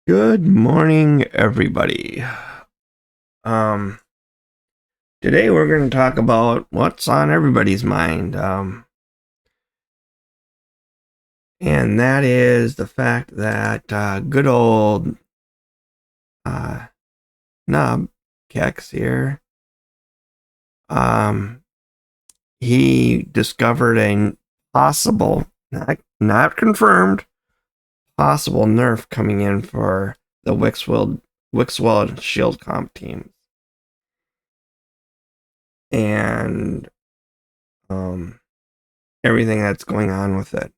Good morning, everybody. Um, Today we're going to talk about what's on everybody's mind. And that is the fact that good old Nub Kex here, um, he discovered a possible, not confirmed, possible nerf coming in for the Wixwell Shield comp team. And everything that's going on with it.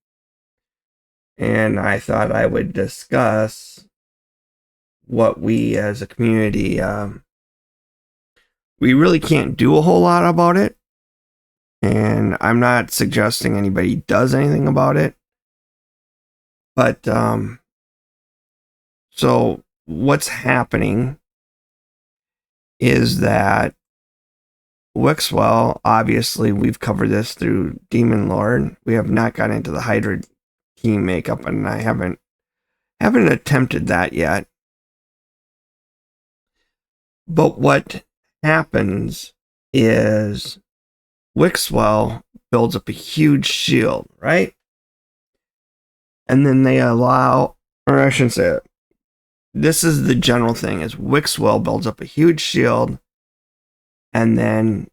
And I thought I would discuss what we as a community, we really can't do a whole lot about it. And I'm not suggesting anybody does anything about it. But, so what's happening is that Wixwell, obviously, we've covered this through Demon Lord. We have not got into the Hydra team makeup, and I haven't attempted that yet. But what happens is Wixwell builds up a huge shield, right? And then they allow, or I shouldn't say it. This is the general thing: is Wixwell builds up a huge shield, and then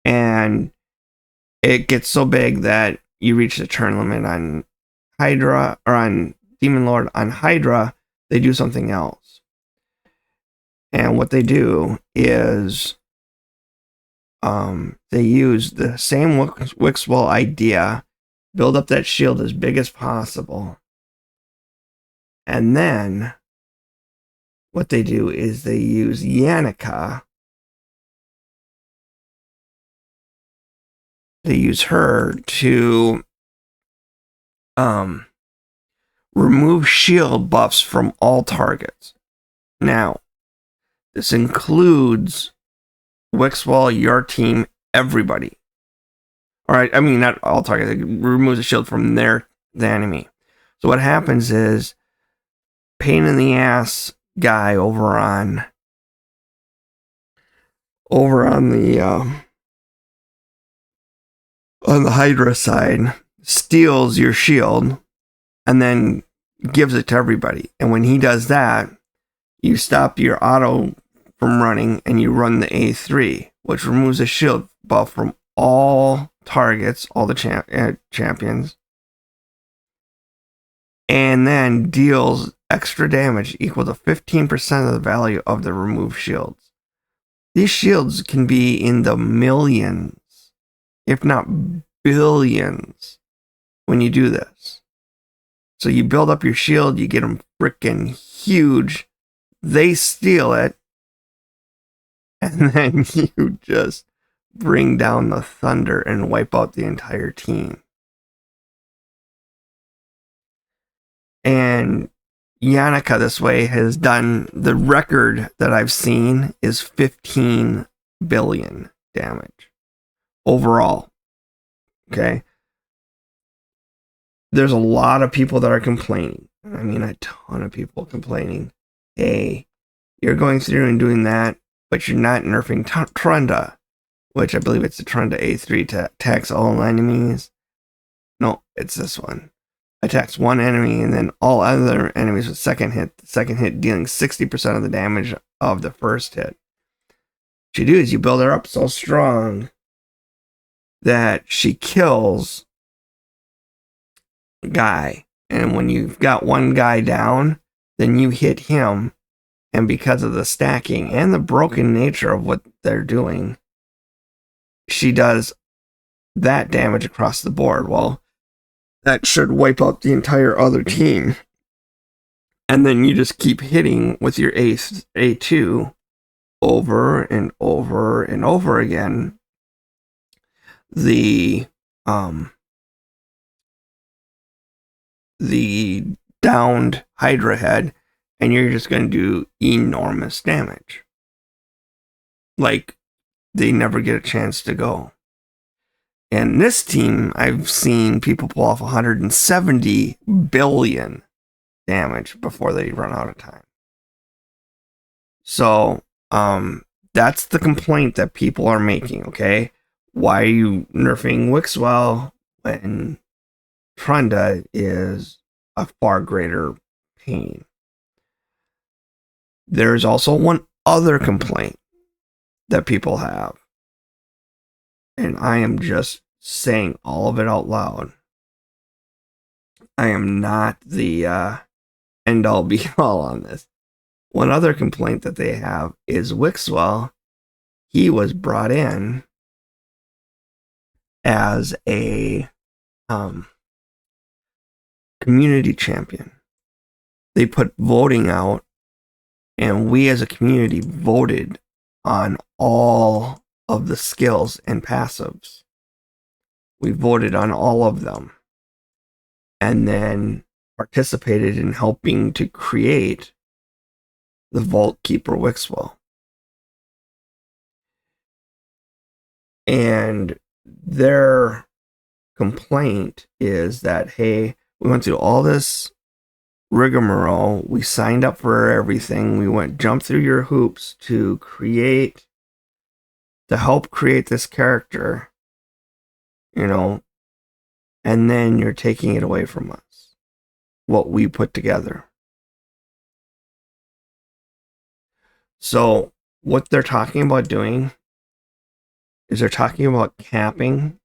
and it gets so big that you reach the turn limit on Hydra, or on Demon Lord. On Hydra, they do something else. And what they do is they use the same Wixwell idea, build up that shield as big as possible. And then what they do is they use Yannicka. They use her to remove shield buffs from all targets. Now, this includes Wixwell, your team, everybody. All right, I mean, not all targets. It removes the shield from the enemy. So what happens is, pain in the ass guy over on the Hydra side steals your shield and then gives it to everybody. And when he does that, you stop your auto from running and you run the A3, which removes a shield buff from all targets, all the champions, and then deals extra damage equal to 15% of the value of the removed shields. These shields can be in the millions, if not billions, when you do this. So you build up your shield, you get them freaking huge, they steal it, and then you just bring down the thunder and wipe out the entire team. And Yannicka this way has done, the record that I've seen is 15 billion damage overall. Okay. There's a lot of people that are complaining. I mean, a ton of people complaining. Hey, you're going through and doing that, but you're not nerfing Trunda, which I believe it's the Trunda A3 to attacks all enemies. No, it's this one. Attacks one enemy and then all other enemies with second hit. The second hit dealing 60% of the damage of the first hit. What you do is you build her up so strong that she kills a guy. And when you've got one guy down, then you hit him. And because of the stacking and the broken nature of what they're doing, she does that damage across the board. Well, that should wipe out the entire other team. And then you just keep hitting with your A2 over and over and over again. The downed Hydra head, and you're just going to do enormous damage. Like, they never get a chance to go. And this team, I've seen people pull off 170 billion damage before they run out of time. So, that's the complaint that people are making, okay? Why are you nerfing Wixwell when Trunda is a far greater pain? There's also one other complaint that people have, and I am just saying all of it out loud. I am not the end all be all on this. One other complaint that they have is Wixwell. He was brought in as a community champion. They put voting out, and we as a community voted on all of the skills and passives. We voted on all of them, and then participated in helping to create the Vault Keeper Wixwell. And their complaint is that, hey, we went through all this rigmarole, we signed up for everything, we jumped through your hoops to help create this character, and then you're taking it away from us, what we put together. So what they're talking about doing is they're talking about capping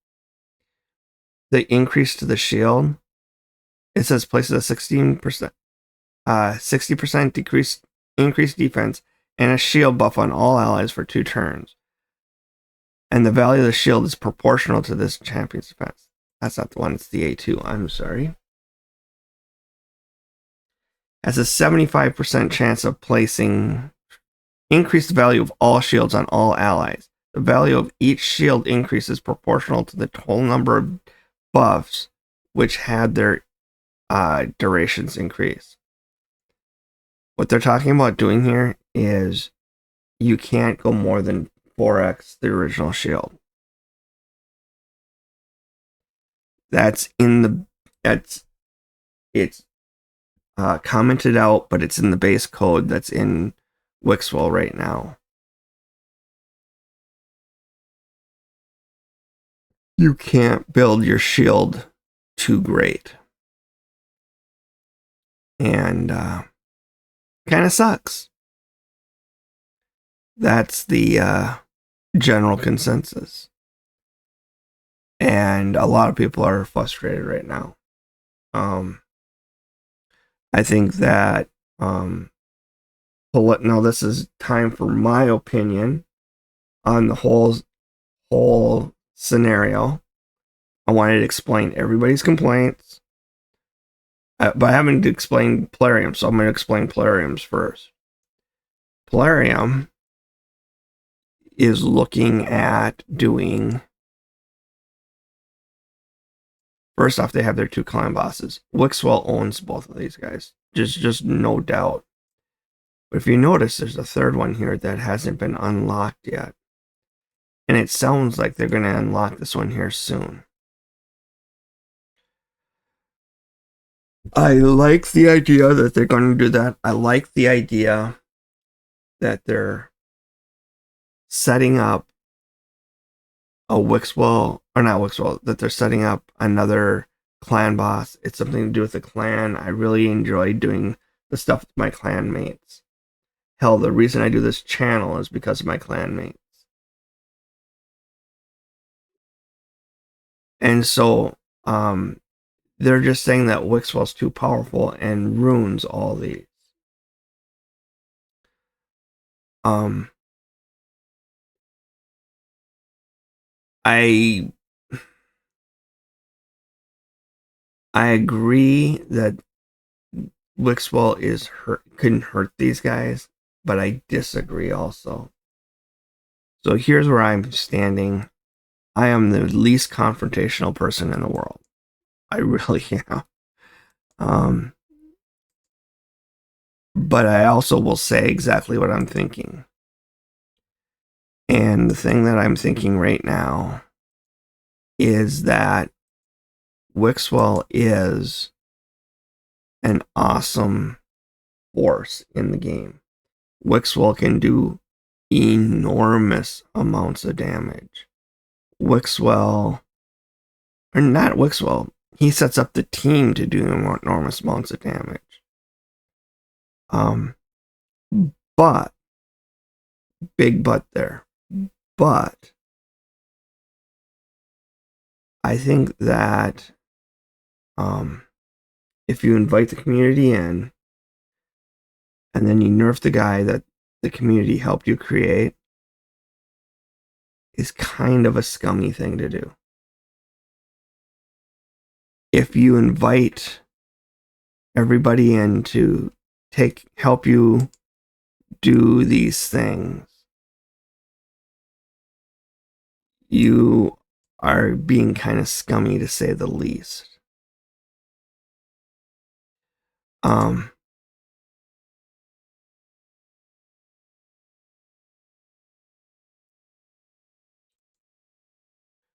the increase to the shield. It says places a 60% increased defense and a shield buff on all allies for 2 turns. And the value of the shield is proportional to this champion's defense. That's not the one, it's the A2, I'm sorry. Has a 75% chance of placing increased value of all shields on all allies. The value of each shield increase is proportional to the total number of buffs which had their durations increase. What they're talking about doing here is you can't go more than 4x the original shield. It's commented out, but it's in the base code that's in Wixwell right now. You can't build your shield too great. And kind of sucks. That's the general consensus. And a lot of people are frustrated right now. I think that now this is time for my opinion on the whole scenario. I wanted to explain everybody's complaints, but I haven't explained Plarium, so I'm going to explain Plarium's first. Plarium is looking at doing... First off, they have their 2 clan bosses. Wixwell owns both of these guys. Just no doubt. But if you notice, there's a 3rd one here that hasn't been unlocked yet. And it sounds like they're going to unlock this one here soon. I like the idea that they're going to do that. I like the idea that they're setting up a Wixwell, or not Wixwell, that they're setting up another clan boss. It's something to do with the clan. I really enjoy doing the stuff with my clan mates. Hell, the reason I do this channel is because of my clan mates. And so, they're just saying that Wixwell's too powerful and ruins all these. I agree that Wixwell couldn't hurt these guys, but I disagree also. So here's where I'm standing. I am the least confrontational person in the world. I really am. But I also will say exactly what I'm thinking. And the thing that I'm thinking right now is that Wixwell is an awesome force in the game. Wixwell can do enormous amounts of damage. Wixwell, or not Wixwell, he sets up the team to do enormous amounts of damage. But, big but there. But, I think that if you invite the community in, and then you nerf the guy that the community helped you create, is kind of a scummy thing to do. If you invite everybody in to help you do these things, you are being kind of scummy, to say the least.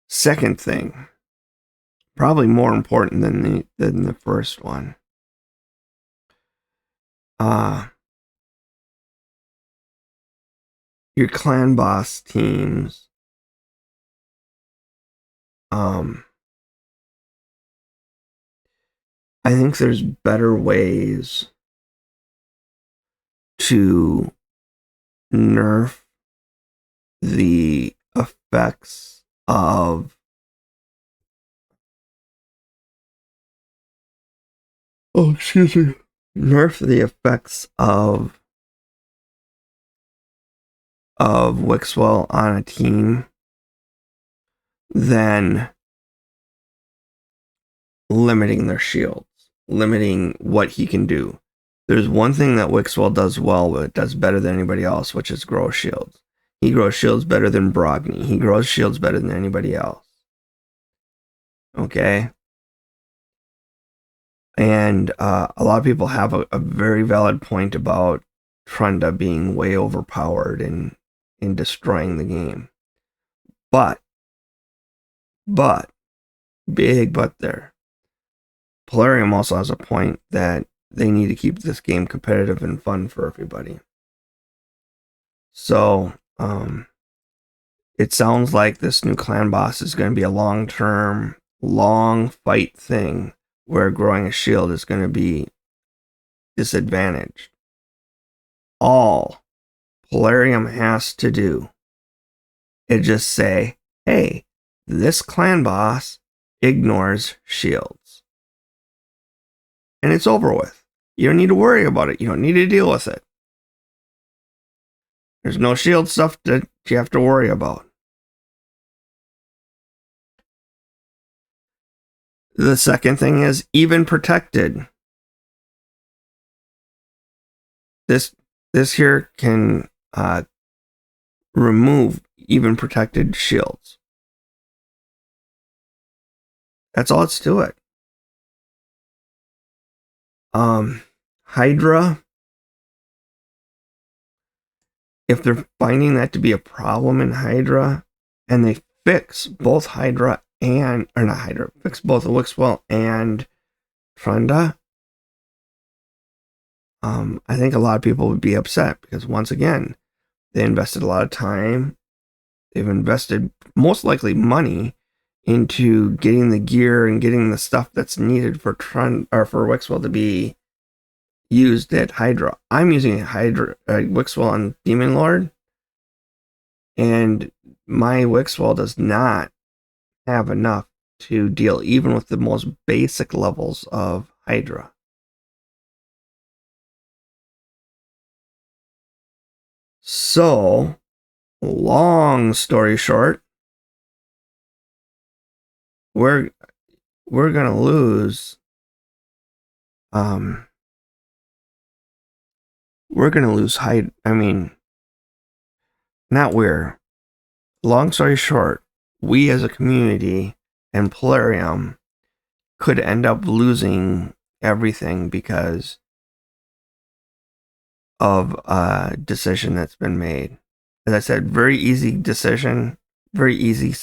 Second thing, probably more important than the first one. Your clan boss teams. I think there's better ways to nerf the effects of nerf the effects of Wixwell on a team than limiting their shields, limiting what he can do. There's one thing that Wixwell does well, but does better than anybody else, which is grow shields. He grows shields better than Brogni. He grows shields better than anybody else. Okay? And a lot of people have a very valid point about Trunda being way overpowered in destroying the game. But, big but there. Polarium also has a point that they need to keep this game competitive and fun for everybody. So, it sounds like this new clan boss is going to be a long-term, long fight thing where growing a shield is going to be disadvantaged. All Polarium has to do is just say, hey, this clan boss ignores shields. And it's over with. You don't need to worry about it. You don't need to deal with it. There's no shield stuff that you have to worry about. The second thing is even protected. This here can remove even protected shields. That's all it's to it. Hydra, if they're finding that to be a problem in Hydra, and they fix both Hydra and, or not Hydra, fix both Wixwell and Trunda, I think a lot of people would be upset because, once again, they invested a lot of time. They've invested most likely money into getting the gear and getting the stuff that's needed for Wixwell to be used at Hydra. I'm using Wixwell on Demon Lord, and my Wixwell does not have enough to deal even with the most basic levels of Hydra. So, long story short, we're gonna lose. We're gonna lose Hydra. I mean, not we're. Long story short, we as a community and Polarium could end up losing everything because of a decision that's been made. As I said, very easy decision, very easy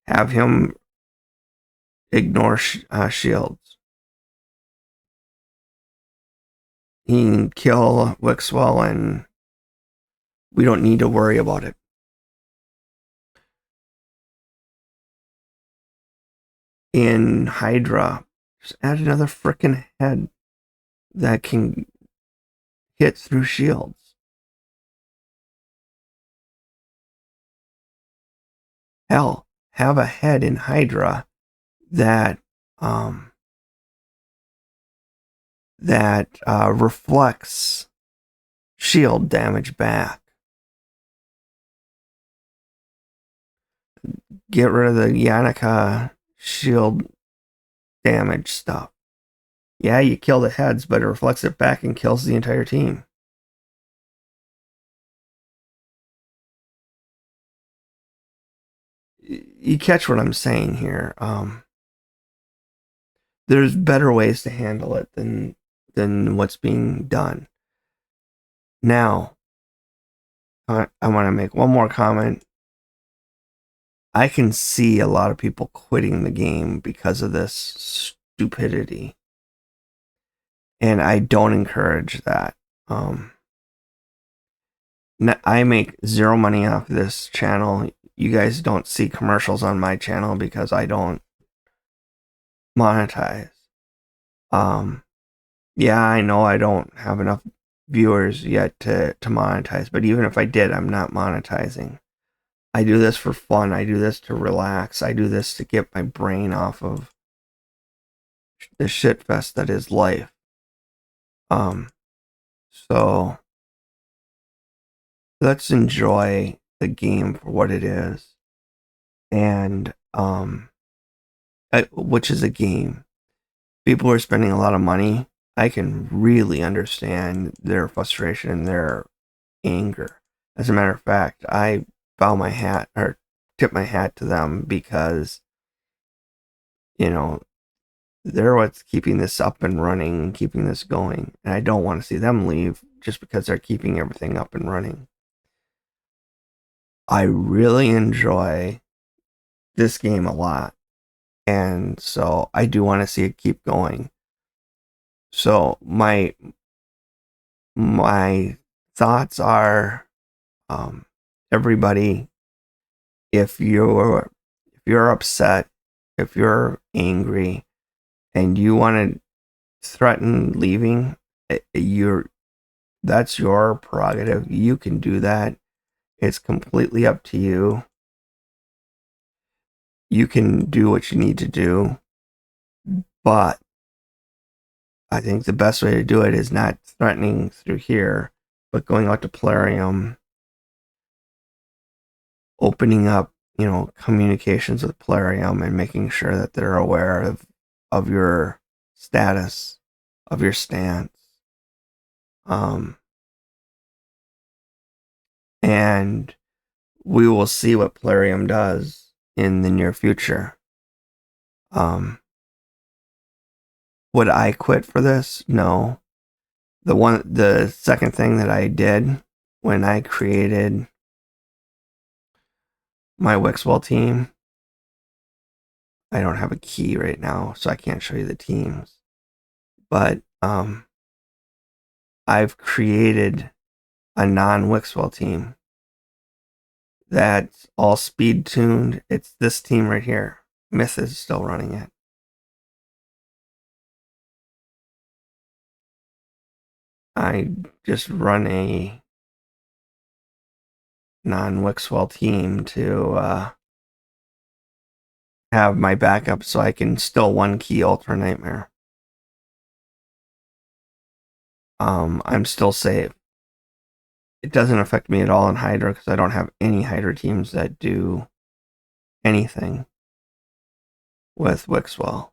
Have him ignore shields. He can kill Wixwell, and we don't need to worry about it. In Hydra, just add another frickin' head that can hit through shields. Hell, have a head in Hydra that reflects shield damage back. Get rid of the Yannicka shield damage stuff. Yeah, you kill the heads, but it reflects it back and kills the entire team. You catch what I'm saying here. There's better ways to handle it than what's being done. Now, I want to make one more comment. I can see a lot of people quitting the game because of this stupidity. And I don't encourage that. I make zero money off this channel. You guys don't see commercials on my channel because I don't monetize. Yeah, I know I don't have enough viewers yet to monetize, but even if I did, I'm not monetizing. I do this for fun. I do this to relax. I do this to get my brain off of the shitfest that is life. So let's enjoy the game for what it is, and which is a game. People are spending a lot of money. I can really understand their frustration and their anger. As a matter of fact, I bow my hat or tip my hat to them because, you know, they're what's keeping this up and running and keeping this going. And I don't want to see them leave just because they're keeping everything up and running. I really enjoy this game a lot. And so I do want to see it keep going. So my thoughts are, everybody, if you're upset, if you're angry, and you want to threaten leaving, that's your prerogative. You can do that. It's completely up to you. You can do what you need to do, but I think the best way to do it is not threatening through here, but going out to Plarium, opening up, communications with Plarium and making sure that they're aware of your status, of your stance. And we will see what Plarium does in the near future. Would I quit for this? No. The second thing that I did when I created my Wixwell team, I don't have a key right now, so I can't show you the teams. But I've created a non-Wixwell team that's all speed tuned. It's this team right here. Myth is still running it. I just run a non-Wixwell team to have my backup so I can still one key Ultra Nightmare. I'm still safe. It doesn't affect me at all in Hydra because I don't have any Hydra teams that do anything with Wixwell.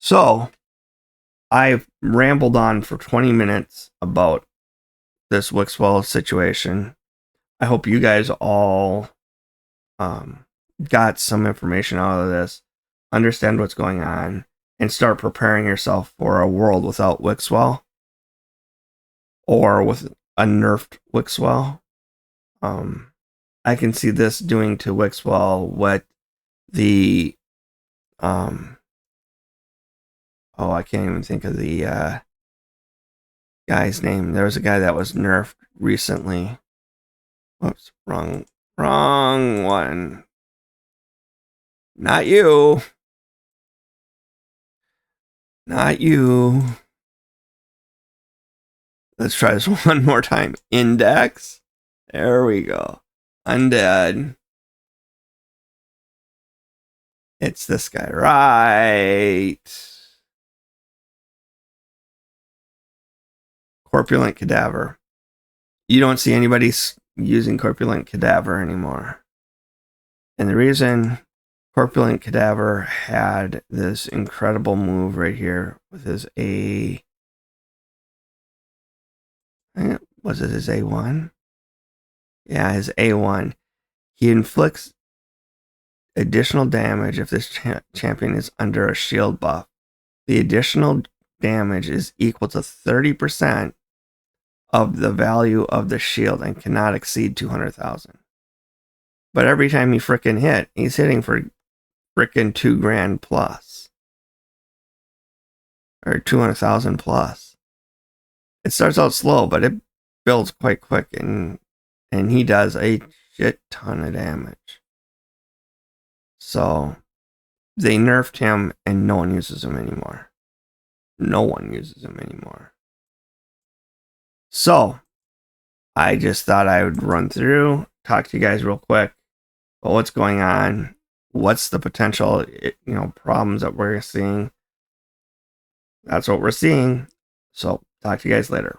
So, I've rambled on for 20 minutes about this Wixwell situation. I hope you guys all got some information out of this, understand what's going on, and start preparing yourself for a world without Wixwell or with a nerfed Wixwell. I can see this doing to Wixwell what the I can't even think of the guy's name. There was a guy that was nerfed recently. Whoops, wrong one. Not you. Not you. Let's try this one more time. Index. There we go. Undead. It's this guy, right? Corpulent Cadaver. You don't see anybody using Corpulent Cadaver anymore. And the reason Corpulent Cadaver had this incredible move right here with his was it his A1? Yeah, his A1. He inflicts additional damage if this champion is under a shield buff. The additional damage is equal to 30% of the value of the shield and cannot exceed 200,000. But every time he frickin' hit, he's hitting for frickin' $2,000 plus. Or 200,000 plus. It starts out slow, but it builds quite quick, and he does a shit ton of damage. So they nerfed him and no one uses him anymore. No one uses him anymore. So I just thought I would run through, talk to you guys real quick about what's going on, what's the potential, problems that we're seeing. That's what we're seeing. So talk to you guys later.